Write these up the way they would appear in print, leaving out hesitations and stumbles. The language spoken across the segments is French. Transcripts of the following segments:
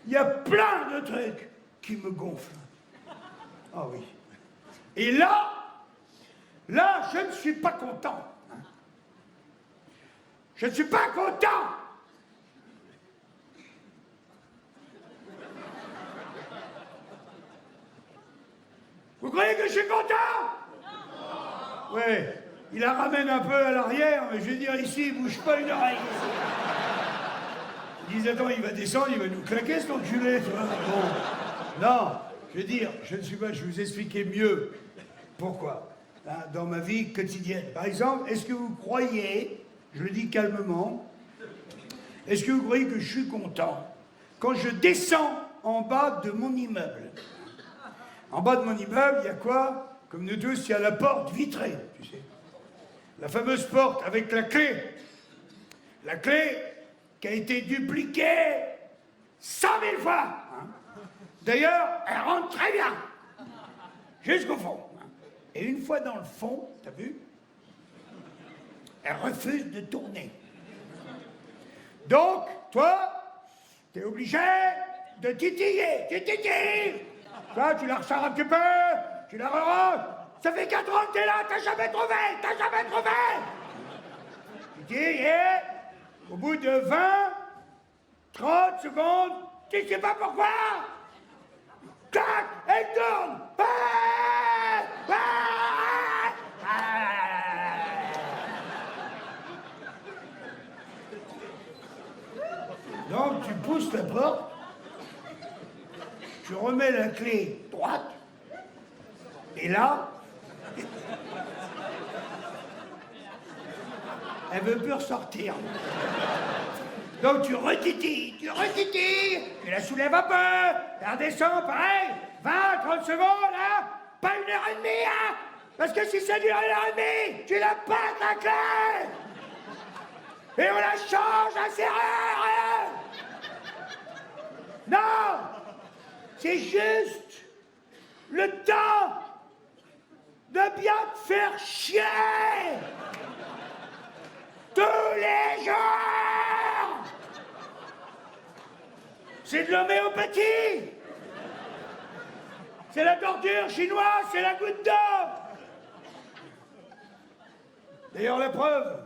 Il y a plein de trucs qui me gonflent. Ah oui. Et là, je ne suis pas content. Je ne suis pas content. Vous croyez que je suis content? Non. Ouais, il la ramène un peu à l'arrière, mais je veux dire, ici, il bouge pas une oreille. Ils disent, attends, il va descendre, il va nous claquer, cet enculé, tu vois. Bon. Non, je veux dire, je ne suis pas, je vais vous expliquer mieux pourquoi. Hein, dans ma vie quotidienne. Par exemple, est-ce que vous croyez, je le dis calmement, est-ce que vous croyez que je suis content quand je descends en bas de mon immeuble? En bas de mon immeuble, il y a quoi? Comme nous tous, il y a la porte vitrée, tu sais. La fameuse porte avec la clé. La clé qui a été dupliquée 100 000 fois. Hein. D'ailleurs, elle rentre très bien. Jusqu'au fond. Hein. Et une fois dans le fond, t'as vu? Elle refuse de tourner. Donc, toi, t'es obligé de titiller. Tu titilles. Toi, tu la ressors un petit peu, tu la reranges. Ça fait 4 ans que t'es là, t'as jamais trouvé. Tu dis, et au bout de 20, 30 secondes, tu sais pas pourquoi. Clac, elle tourne. Donc tu pousses la porte. Tu remets la clé droite, et là, elle veut plus ressortir. Donc tu retitilles, tu la soulèves un peu, tu redescends, pareil, 20, 30 secondes, hein, pas 1h30, hein, parce que si ça dure 1h30, tu la pètes la clé, et on la change à serrure. Non! C'est juste le temps de bien te faire chier tous les jours. C'est de l'homéopathie. C'est la torture chinoise, c'est la goutte d'eau. D'ailleurs, la preuve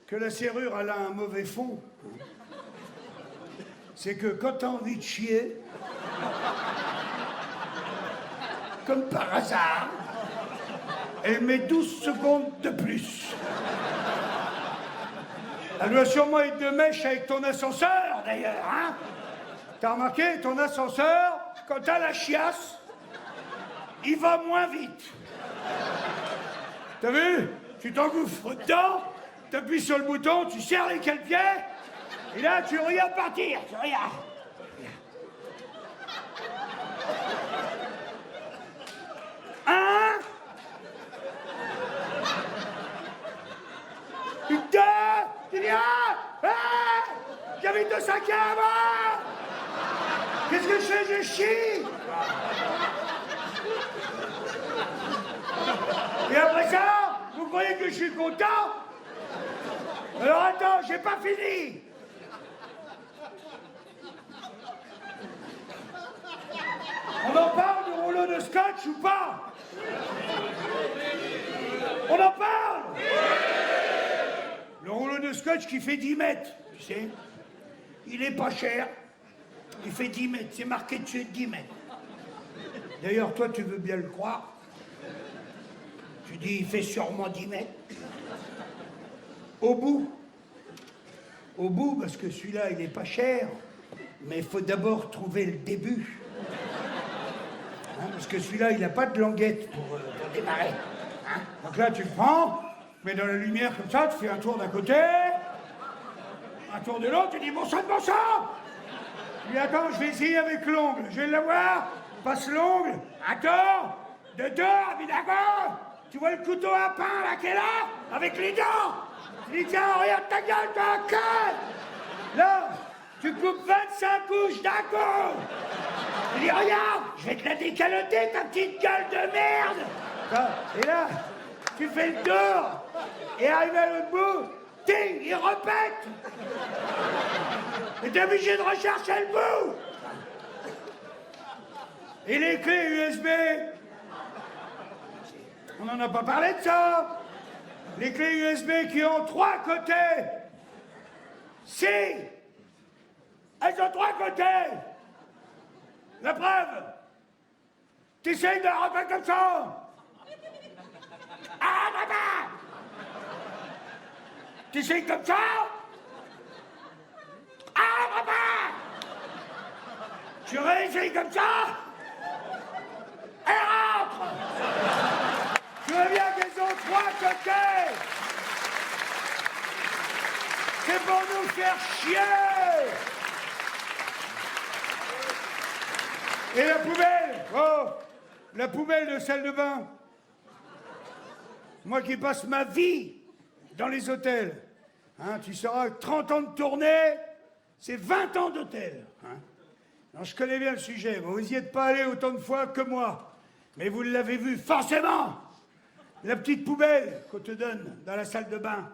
que la serrure elle a un mauvais fond, c'est que quand t'as envie de chier, comme par hasard, elle met 12 secondes de plus. Elle doit sûrement être de mèche avec ton ascenseur, d'ailleurs, hein? T'as remarqué, ton ascenseur, quand t'as la chiasse, il va moins vite. T'as vu? Tu t'engouffres dedans, t'appuies sur le bouton, tu serres les cale-pieds, et là, tu regardes partir, tu regardes. Putain! Tu viens! J'habite au 5e! Qu'est-ce que je fais? Je chie! Et après ça, vous croyez que je suis content? Alors attends, j'ai pas fini! On en parle du rouleau de scotch ou pas? On en parle? Le rouleau de scotch qui fait 10 mètres, tu sais. Il est pas cher. Il fait 10 mètres. C'est marqué dessus 10 mètres. D'ailleurs, toi, tu veux bien le croire. Tu dis, il fait sûrement 10 mètres. Au bout, parce que celui-là, il est pas cher, mais il faut d'abord trouver le début. Hein, parce que celui-là, il n'a pas de languette pour démarrer. Hein. Donc là, tu le prends, tu mets dans la lumière comme ça, tu fais un tour d'un côté, un tour de l'autre, tu dis, bon sang de bon sang! Tu dis, attends, je vais essayer avec l'ongle. Je vais l'avoir, passe l'ongle, attends, de dehors, puis d'accord. Tu vois le couteau à pain, là, qui est là, avec les dents. Tu dis, tiens, regarde ta gueule, t'as un cœur. Là, tu coupes 25 couches d'un coup. Tu dis, regarde, je vais te la décaloter, ta petite gueule de merde. Et là, tu fais le tour, et arrivé à l'autre bout, ting, il repète. Et t'es obligé de rechercher le bout. Et les clés USB? On n'en a pas parlé de ça. Les clés USB qui ont 3 côtés. Si elles ont 3 côtés. La preuve. T'essayes de la refaire comme ça. Ah, papa! T'essayes comme ça? Ah, papa! Tu réessayes comme ça? Et rentre! Tu vois bien qu'elles ont 3 côtés! C'est pour nous faire chier! Et la poubelle? Oh! La poubelle de salle de bain. Moi qui passe ma vie dans les hôtels. Hein, tu sauras, 30 ans de tournée, c'est 20 ans d'hôtel. Hein. Non, je connais bien le sujet. Vous n'y êtes pas allé autant de fois que moi. Mais vous l'avez vu forcément. La petite poubelle qu'on te donne dans la salle de bain,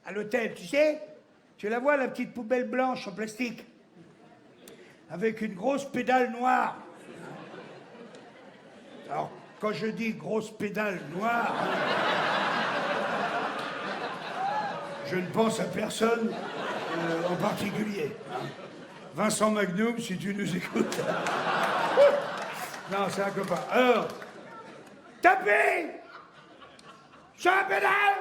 à l'hôtel, tu sais? Tu la vois, la petite poubelle blanche en plastique, avec une grosse pédale noire. Alors, quand je dis grosse pédale noire, je ne pense à personne en particulier. Hein. Vincent Magnum, si tu nous écoutes. Non, c'est un copain. Alors, tapez sur la pédale.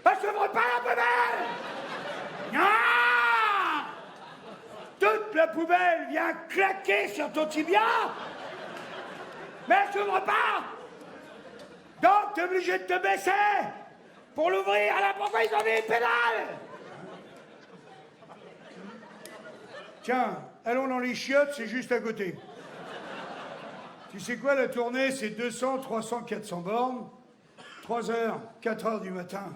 Je ne veux pas la poubelle. Non. Toute la poubelle vient claquer sur ton tibia. Mais elle s'ouvre pas. Donc, t'es obligé de te baisser pour l'ouvrir. Alors pourquoi ils ont mis une pédale? Tiens, allons dans les chiottes, c'est juste à côté. Tu sais quoi, la tournée, c'est 200, 300, 400 bornes. 3 heures, 4 heures du matin,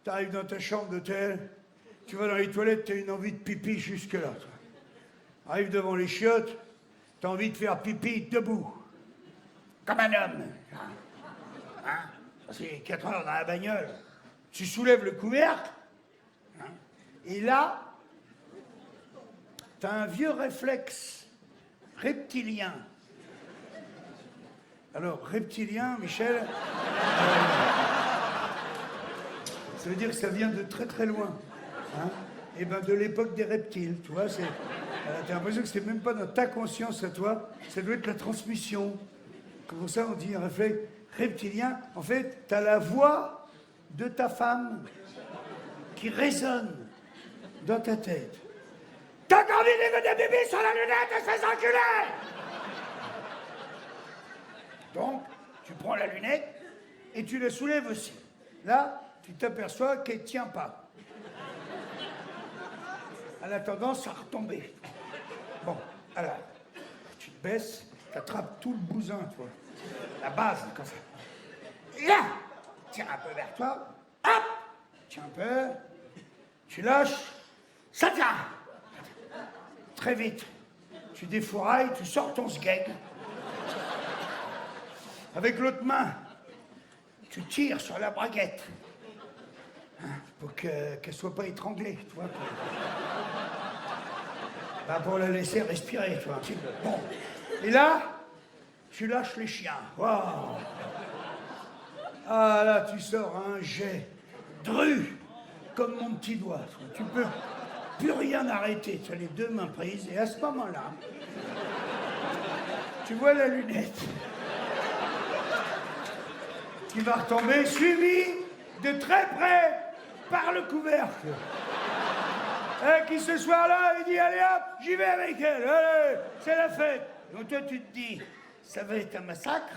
t'arrives dans ta chambre d'hôtel, tu vas dans les toilettes, t'as une envie de pipi jusque-là. Arrive devant les chiottes, t'as envie de faire pipi debout. Comme un homme. Hein? C'est 4 heures dans la bagnole. Tu soulèves le couvercle, hein? Et là, t'as un vieux réflexe reptilien. Alors, reptilien, Michel, ça veut dire que ça vient de très très loin. Hein? Et ben de l'époque des reptiles, tu vois, t'as l'impression que c'est même pas dans ta conscience à toi, ça doit être la transmission. Comment ça on dit un réflexe reptilien? En fait, t'as la voix de ta femme qui résonne dans ta tête. T'as encore envie de bébé sur la lunette et se fais enculer! Donc, tu prends la lunette et tu la soulèves aussi. Là, tu t'aperçois qu'elle ne tient pas. Elle a tendance à retomber. Bon, alors, tu te baisses, tu attrapes tout le bousin, toi. La base, comme ça. Et là, tire un peu vers toi. Hop! Tiens un peu. Tu lâches. Ça tient. Très vite. Tu défourailles, tu sors ton sgeg. Avec l'autre main, tu tires sur la braguette. Hein, pour qu'elle ne soit pas étranglée, tu vois. Pour la laisser respirer, tu vois, un petit peu. Bon. Et là, tu lâches les chiens. Wow. Ah là, tu sors un jet dru, comme mon petit doigt. Tu peux plus rien arrêter. Tu as les 2 mains prises. Et à ce moment-là, tu vois la lunette qui va retomber, suivi de très près par le couvercle. Et qui ce soir-là, il dit, allez hop, j'y vais avec elle, allez, c'est la fête. Donc toi, tu te dis, ça va être un massacre.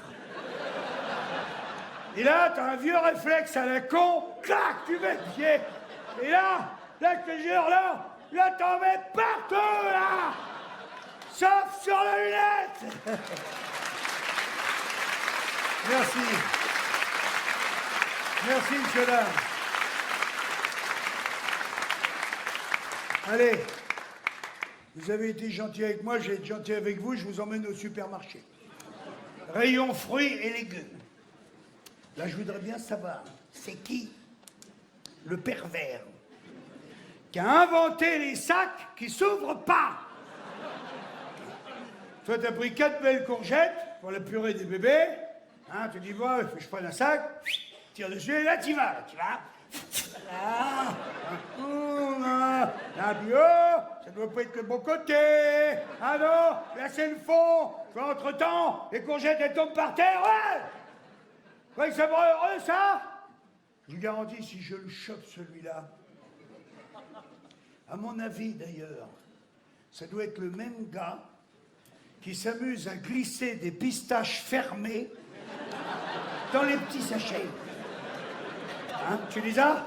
Et là, t'as un vieux réflexe à la con, clac, tu mets le pied. Et là, je te jure, là, t'en mets partout, là. Sauf sur la lunette. Merci. Merci, monsieur dame. Allez, vous avez été gentil avec moi, je vais être gentil avec vous, je vous emmène au supermarché. Rayon fruits et légumes. Là, je voudrais bien savoir, c'est qui le pervers qui a inventé les sacs qui s'ouvrent pas? Toi, t'as pris 4 belles courgettes pour la purée des bébés. Hein, tu dis, bon, il faut que je prenne un sac, tire dessus, et là, tu vas, là, tu vas. Là, puis, oh, ça doit pas être le bon côté. Ah non, là, c'est le fond. Toi, entre-temps, les courgettes, elles tombent par terre, ouais. Ouais, ça me rend heureux, ça. Je vous garantis, si je le chope, celui-là, à mon avis, d'ailleurs, ça doit être le même gars qui s'amuse à glisser des pistaches fermées dans les petits sachets. Hein, tu les as?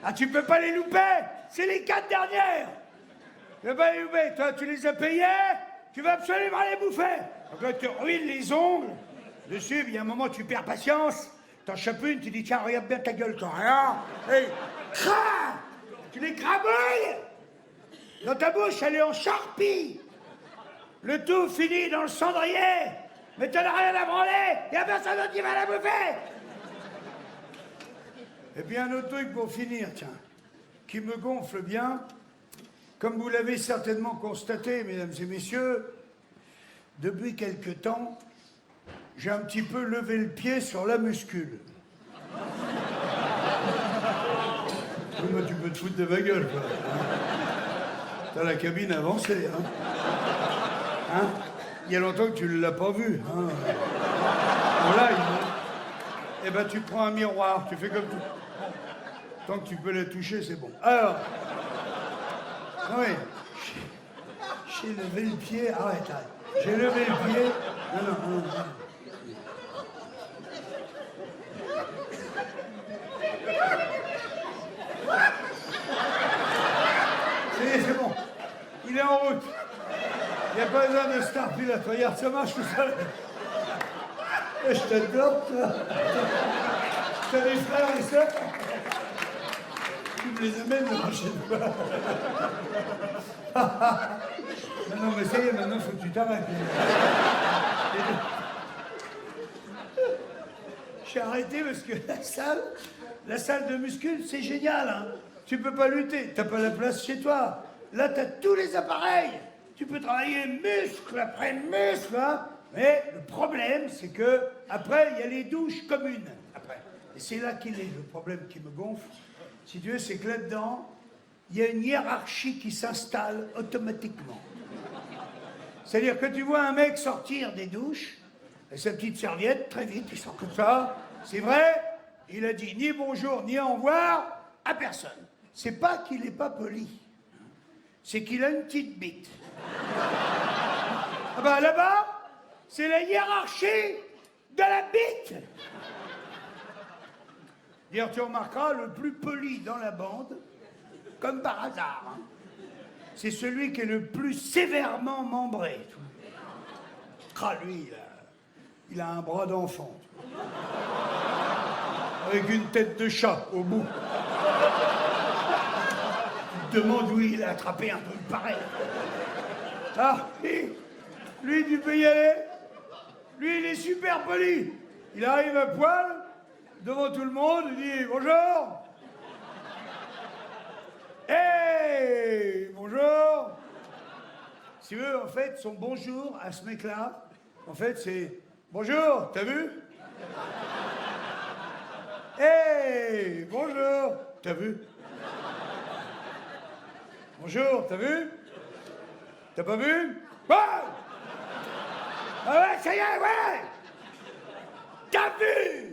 Ah, tu peux pas les louper! C'est les 4 dernières! Tu peux pas les louper. Toi, tu les as payées, tu vas absolument les bouffer! Donc là, tu ruines les ongles dessus, puis il y a un moment, tu perds patience, t'en chopes une, tu dis, tiens, regarde bien ta gueule, toi, rien! Et crah! Tu les crabouilles! Dans ta bouche, elle est en charpie! Le tout finit dans le cendrier! Mais t'en as rien à branler! Y'a personne d'autre qui va la bouffer! Et puis un autre truc pour finir, tiens, qui me gonfle bien, comme vous l'avez certainement constaté, mesdames et messieurs, depuis quelque temps, j'ai un petit peu levé le pied sur la muscule. Oui, moi, tu peux te foutre de ma gueule, quoi. T'as la cabine avancée, hein. Hein? Il y a longtemps que tu ne l'as pas vu, hein. Voilà, eh ben, tu prends un miroir, tu fais comme tout. Tant que tu peux la toucher, c'est bon. Alors, non mais, j'ai levé le pied, arrête. J'ai levé le pied, non. C'est bon, il est en route. Il n'y a pas besoin de star pilote, regarde, ça marche tout seul. Je t'adopte. T'as des frères et sœurs. Tu me les amènes la prochaine fois. Non, mais ça y est, maintenant, faut que tu t'arrêtes. J'ai arrêté parce que la salle de muscu, c'est génial, hein. Tu peux pas lutter, t'as pas la place chez toi. Là, t'as tous les appareils. Tu peux travailler muscle après muscle, hein. Mais le problème, c'est que après, il y a les douches communes. Après. Et c'est là qu'il est le problème qui me gonfle. Si tu veux, c'est que là-dedans, il y a une hiérarchie qui s'installe automatiquement. C'est-à-dire que tu vois un mec sortir des douches, et sa petite serviette, très vite, il sort comme ça. C'est vrai, il a dit ni bonjour, ni au revoir à personne. C'est pas qu'il n'est pas poli, c'est qu'il a une petite bite. Ah ben là-bas, c'est la hiérarchie de la bite. D'ailleurs, tu remarqueras, le plus poli dans la bande, comme par hasard, hein, c'est celui qui est le plus sévèrement membré. Ah, lui, il a un bras d'enfant. Avec une tête de chat au bout. Tu te demandes où il a attrapé un truc pareil. Ah, lui, tu peux y aller. Lui, il est super poli. Il arrive à poil, devant tout le monde, il dit « Bonjour !» Hey, bonjour. Si tu veux, en fait, son bonjour à ce mec-là, en fait, c'est « Bonjour, t'as vu ?»« Hey, bonjour, t'as vu ?»« Bonjour, t'as vu ?»« T'as pas vu ?»« Ouais !»« Ah ouais, ça y est, ouais !»« T'as vu ?»